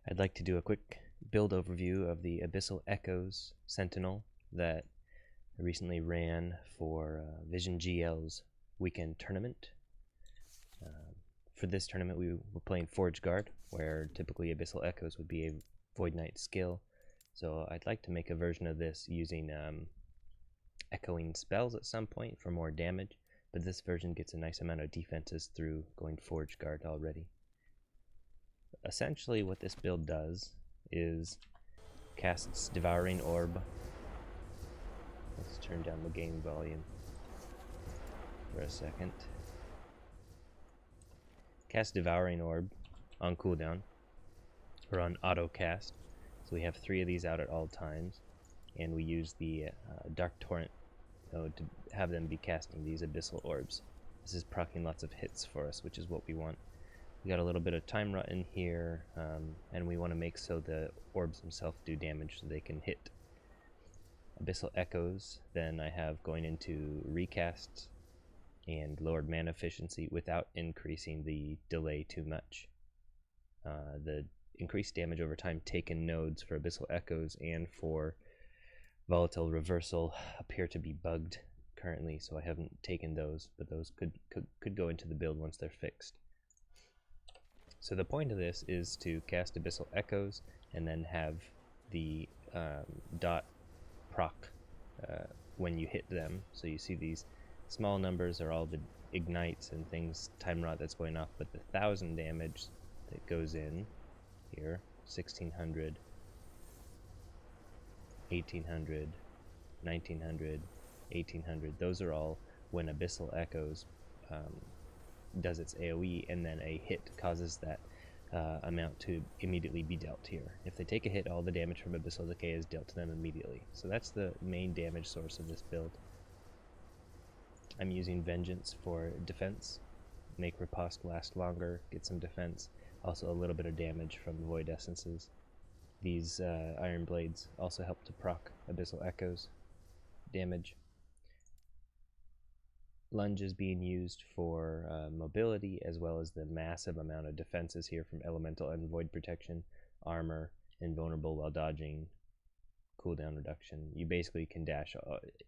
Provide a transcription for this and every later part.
I'd like to do a quick build overview of the Abyssal Echoes Sentinel that I recently ran for Vision GL's weekend tournament. For this tournament we were playing Forge Guard, where typically Abyssal Echoes would be a Void Knight skill. So I'd like to make a version of this using echoing spells at some point for more damage, but this version gets a nice amount of defenses through going Forge Guard already. Essentially what this build does is casts Devouring Orb. Let's turn down the game volume for a second. Cast Devouring Orb on cooldown, or on auto cast. So we have 3 of these out at all times, and we use the Dark Torrent node to have them be casting these Abyssal Orbs. This is proccing lots of hits for us, which is what we want. We got a little bit of Time Rot in here, and we want to make so the orbs themselves do damage so they can hit. Abyssal Echoes, then I have going into recasts and lowered mana efficiency without increasing the delay too much. The increased damage over time taken nodes for Abyssal Echoes and for Volatile Reversal appear to be bugged currently, so I haven't taken those, but those could go into the build once they're fixed. So the point of this is to cast Abyssal Echoes and then have the dot proc when you hit them. So you see these small numbers are all the ignites and things, Time Rot that's going off, but the 1000 damage that goes in here, 1600, 1800, 1900, 1800, those are all when Abyssal Echoes does its AoE, and then a hit causes that amount to immediately be dealt here. If they take a hit, all the damage from Abyssal Decay is dealt to them immediately. So that's the main damage source of this build. I'm using Vengeance for defense, make Riposte last longer, get some defense, also a little bit of damage from the Void Essences. These Iron Blades also help to proc Abyssal Echoes damage. Lunge is being used for mobility, as well as the massive amount of defenses here from Elemental and Void Protection, Armor, Invulnerable while dodging, cooldown reduction. You basically can dash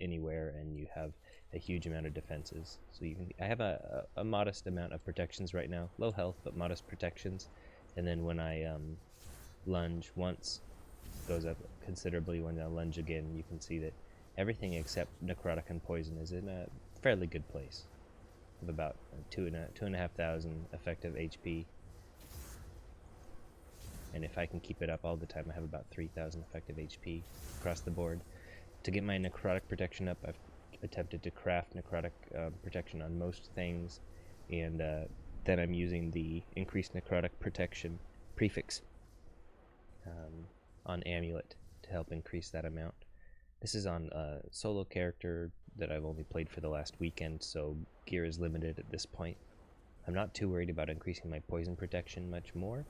anywhere and you have a huge amount of defenses. So you can, I have a modest amount of protections right now, low health but modest protections, and then when I lunge once, goes up considerably. When I lunge again, you can see that everything except Necrotic and Poison is in a fairly good place, of about 2,500 effective HP, and if I can keep it up all the time, I have about 3,000 effective HP across the board. To get my Necrotic protection up, I've attempted to craft Necrotic protection on most things, and then I'm using the increased Necrotic protection prefix on Amulet to help increase that amount. This is on a solo character that I've only played for the last weekend, so gear is limited at this point. I'm not too worried about increasing my poison protection much more.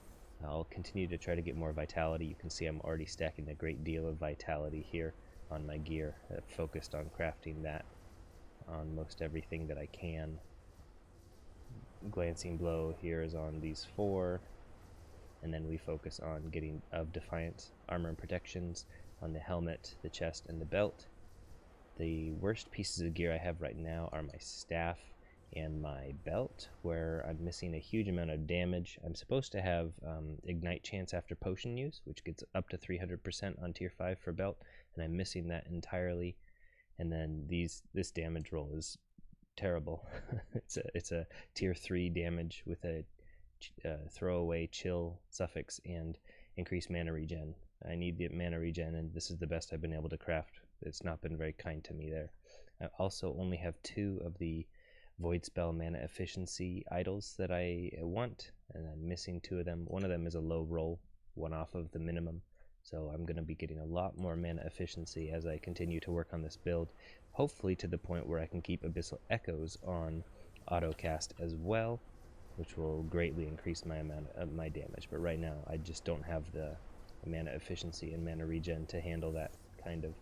I'll continue to try to get more vitality. You can see I'm already stacking a great deal of vitality here on my gear. I've focused on crafting that on most everything that I can. Glancing Blow here is on these 4, and then we focus on getting of Defiance, armor and protections on the helmet, the chest, and the belt. The worst pieces of gear I have right now are my staff and my belt, where I'm missing a huge amount of damage. I'm supposed to have ignite chance after potion use, which gets up to 300% on tier 5 for belt, and I'm missing that entirely. And then this damage roll is terrible. it's a tier 3 damage with a throwaway chill suffix and increased mana regen. I need the mana regen, and this is the best I've been able to craft. It's not been very kind to me there. I also only have 2 of the Void Spell mana efficiency idols that I want, and I'm missing 2 of them. One of them is a low roll, one off of the minimum, so I'm going to be getting a lot more mana efficiency as I continue to work on this build, hopefully to the point where I can keep Abyssal Echoes on autocast as well, which will greatly increase my amount of my damage. But right now I just don't have the mana efficiency and mana regen to handle that kind of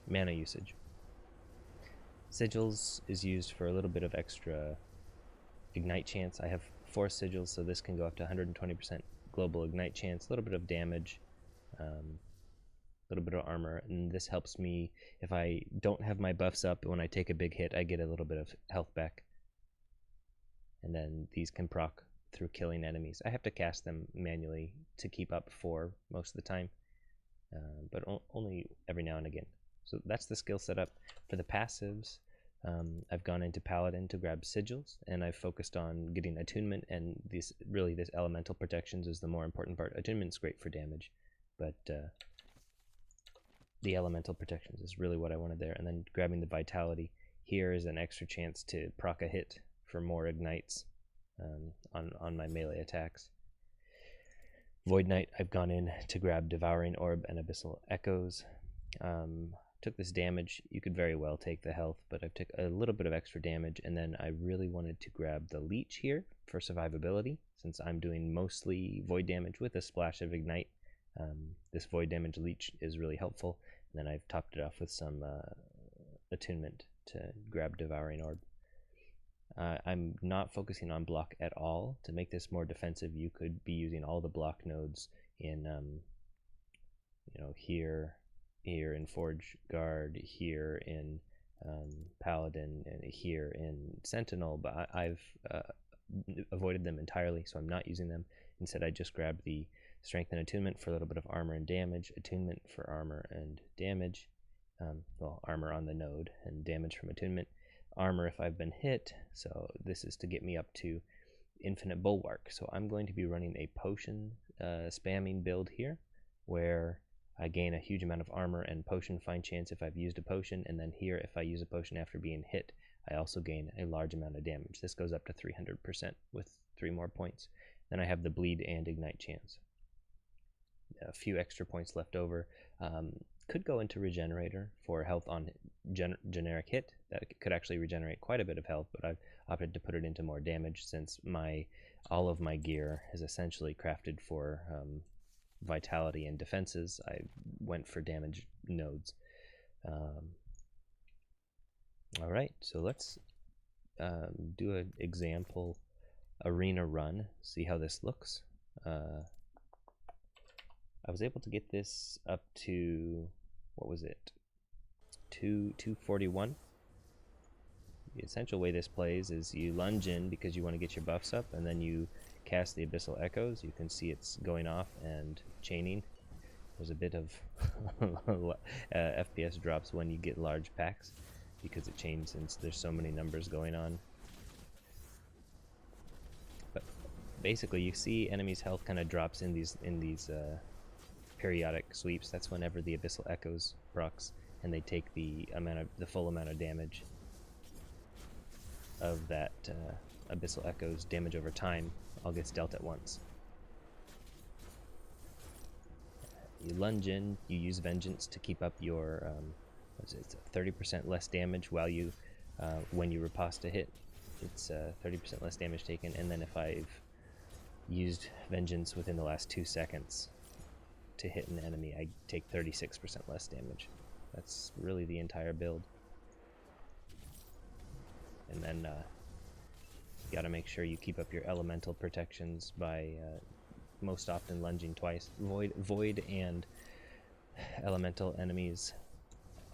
mana usage. Sigils is used for a little bit of extra ignite chance. I have 4 sigils, so this can go up to 120% global ignite chance, a little bit of damage, a little bit of armor, and this helps me if I don't have my buffs up. When I take a big hit, I get a little bit of health back, and then these can proc through killing enemies. I have to cast them manually to keep up for most of the time, but only every now and again. So that's the skill setup. For the passives, I've gone into Paladin to grab sigils, and I've focused on getting attunement, and this elemental protections is the more important part. Attunement's great for damage, but the elemental protections is really what I wanted there. And then grabbing the vitality here is an extra chance to proc a hit for more ignites on my melee attacks. Void Knight, I've gone in to grab Devouring Orb and Abyssal Echoes. Took this damage. You could very well take the health, but I took a little bit of extra damage, and then I really wanted to grab the Leech here for survivability, since I'm doing mostly void damage with a splash of Ignite. This void damage Leech is really helpful, and then I've topped it off with some attunement to grab Devouring Orb. I'm not focusing on block at all. To make this more defensive, you could be using all the block nodes in, here in Forge Guard, here in Paladin, and here in Sentinel, but I've avoided them entirely, so I'm not using them. Instead, I just grabbed the Strength and Attunement for a little bit of armor and damage, attunement for armor and damage, armor on the node, and damage from attunement. Armor if I've been hit, so this is to get me up to Infinite Bulwark. So I'm going to be running a potion spamming build here, where I gain a huge amount of armor and potion find chance if I've used a potion, and then here if I use a potion after being hit, I also gain a large amount of damage. This goes up to 300% with 3 more points. Then I have the bleed and ignite chance. A few extra points left over. Could go into Regenerator for health on generic hit. That could actually regenerate quite a bit of health, but I've opted to put it into more damage since all of my gear is essentially crafted for vitality and defenses. I went for damage nodes. Alright, so let's do an example arena run, see how this looks. I was able to get this up to, what was it, 241. The essential way this plays is you lunge in because you want to get your buffs up, and then you cast the Abyssal Echoes. You can see it's going off and chaining. There's a bit of FPS drops when you get large packs because it chains since there's so many numbers going on. But basically you see enemies' health kind of drops in these periodic sweeps. That's whenever the Abyssal Echoes procs, and they take the full amount of damage of that Abyssal Echoes damage over time. All gets dealt at once. You lunge in, you use Vengeance to keep up your 30% less damage while you when you riposte a hit. It's 30% less damage taken, and then if I've used Vengeance within the last 2 seconds to hit an enemy, I take 36% less damage. That's really the entire build. And then you gotta make sure you keep up your elemental protections by most often lunging twice. Void and elemental enemies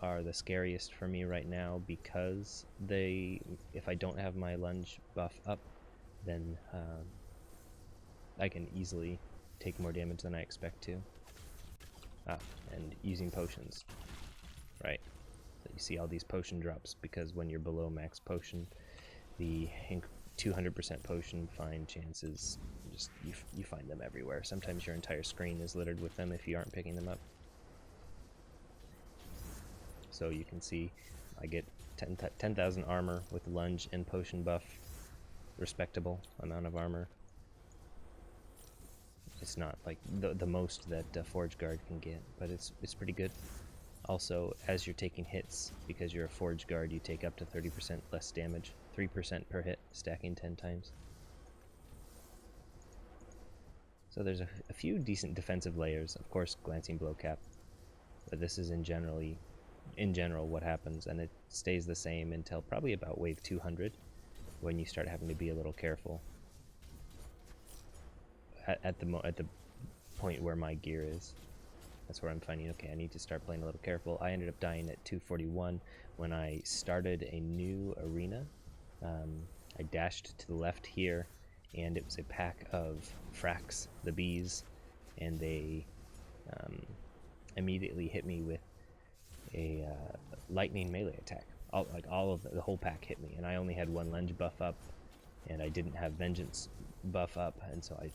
are the scariest for me right now because if I don't have my lunge buff up, then I can easily take more damage than I expect to. And using potions, right? So you see all these potion drops because when you're below max potion, the 200% potion find chances, just you find them everywhere. Sometimes your entire screen is littered with them if you aren't picking them up. So you can see I get 10,000 armor with lunge and potion buff, respectable amount of armor. It's not like the most that Forge Guard can get, but it's pretty good. Also, as you're taking hits, because you're a Forge Guard, you take up to 30% less damage, 3% per hit, stacking 10 times. So there's a few decent defensive layers. Of course, Glancing Blow Cap, but this is in general what happens, and it stays the same until probably about wave 200, when you start having to be a little careful. at the point where my gear is. That's where I'm finding, okay, I need to start playing a little careful. I ended up dying at 241 when I started a new arena. I dashed to the left here, and it was a pack of Frax, the bees, and they immediately hit me with a lightning melee attack. All of the whole pack hit me, and I only had one lunge buff up, and I didn't have vengeance buff up, and so I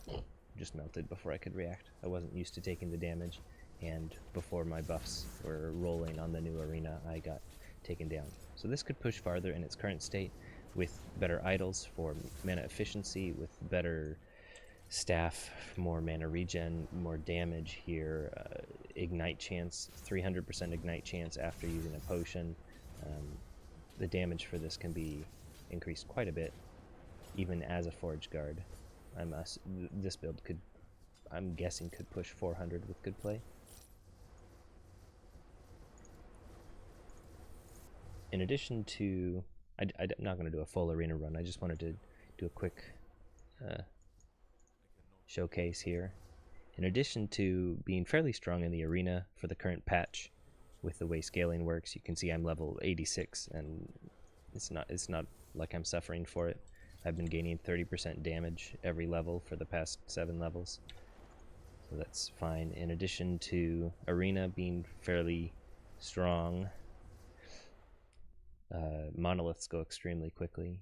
just melted before I could react. I wasn't used to taking the damage, and before my buffs were rolling on the new arena, I got taken down. So this could push farther in its current state with better idols for mana efficiency, with better staff, more mana regen, more damage here, ignite chance, 300% ignite chance after using a potion. The damage for this can be increased quite a bit, even as a Forge Guard. This build could, I'm guessing, could push 400 with good play. In addition to, I'm not going to do a full arena run, I just wanted to do a quick showcase here. In addition to being fairly strong in the arena for the current patch, with the way scaling works, you can see I'm level 86, and it's not like I'm suffering for it. I've been gaining 30% damage every level for the past 7 levels, so that's fine. In addition to arena being fairly strong, monoliths go extremely quickly.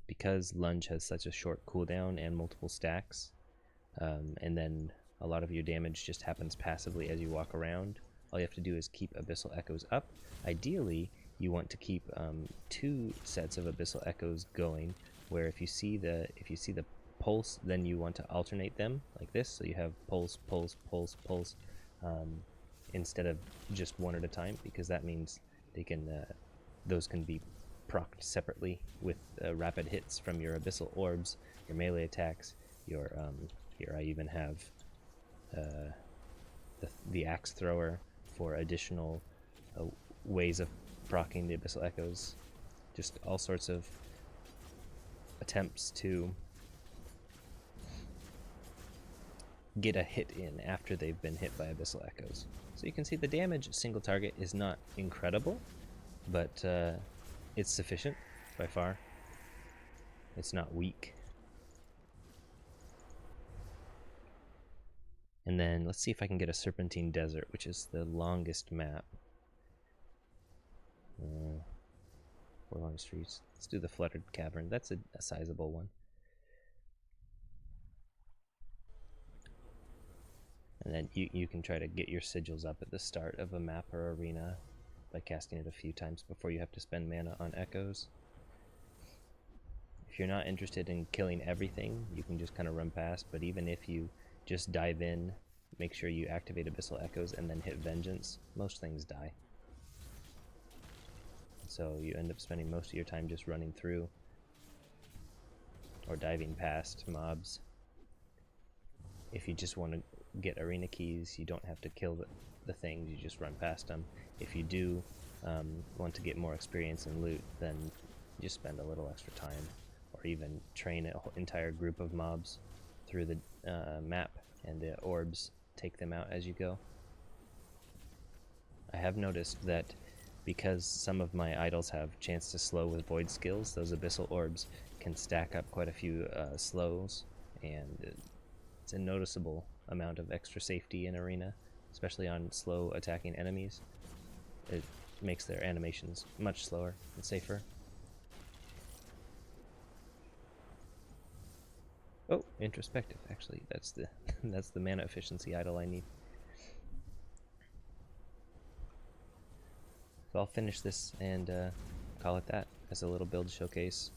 Because lunge has such a short cooldown and multiple stacks, and then a lot of your damage just happens passively as you walk around, all you have to do is keep Abyssal Echoes up. Ideally, you want to keep 2 sets of Abyssal Echoes going, where if you see the pulse, then you want to alternate them like this, so you have pulse, pulse, pulse, pulse, instead of just one at a time, because that means they can those can be procced separately with rapid hits from your Abyssal Orbs, your melee attacks, your here I even have the Axe Thrower for additional ways of proccing the Abyssal Echoes. Just all sorts of attempts to get a hit in after they've been hit by Abyssal Echoes. So you can see the damage single target is not incredible, but it's sufficient by far. It's not weak. And then let's see if I can get a Serpentine Desert, which is the longest map. 4 long streets. Let's do the Fluttered Cavern. That's a sizable one. And then you can try to get your sigils up at the start of a map or arena by casting it a few times before you have to spend mana on echoes. If you're not interested in killing everything, you can just kind of run past, but even if you just dive in, make sure you activate Abyssal Echoes and then hit Vengeance, most things die. So you end up spending most of your time just running through or diving past mobs. If you just want to get arena keys, you don't have to kill the things, you just run past them. If you do want to get more experience and loot, then you just spend a little extra time, or even train an entire group of mobs through the map, and the orbs take them out as you go. I have noticed that because some of my idols have chance to slow with void skills, those abyssal orbs can stack up quite a few slows, and it's a noticeable amount of extra safety in arena, especially on slow attacking enemies. It makes their animations much slower and safer. Oh, introspective, actually. That's the that's the mana efficiency idol I need. So I'll finish this and call it that as a little build showcase.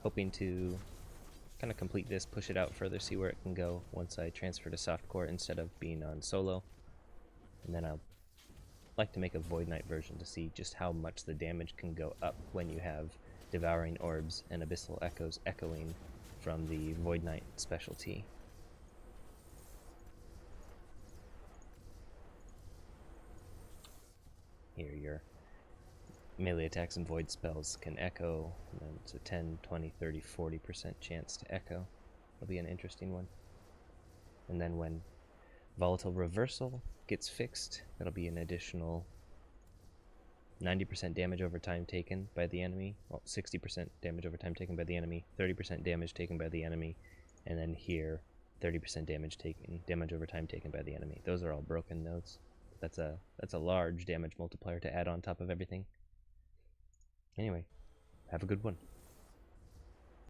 Hoping to kind of complete this, push it out further, see where it can go once I transfer to softcore instead of being on solo. And then I'll like to make a Void Knight version to see just how much the damage can go up when you have Devouring Orbs and Abyssal Echoes echoing from the Void Knight specialty. Here, your melee attacks and void spells can echo, and then it's a 10, 20, 30, 40% chance to echo. It'll be an interesting one. And then when Volatile Reversal gets fixed, that'll be an additional 90% damage over time taken by the enemy, well, 60% damage over time taken by the enemy, 30% damage taken by the enemy, and then here 30% damage over time taken by the enemy. Those are all broken nodes. That's a large damage multiplier to add on top of everything. Anyway, have a good one.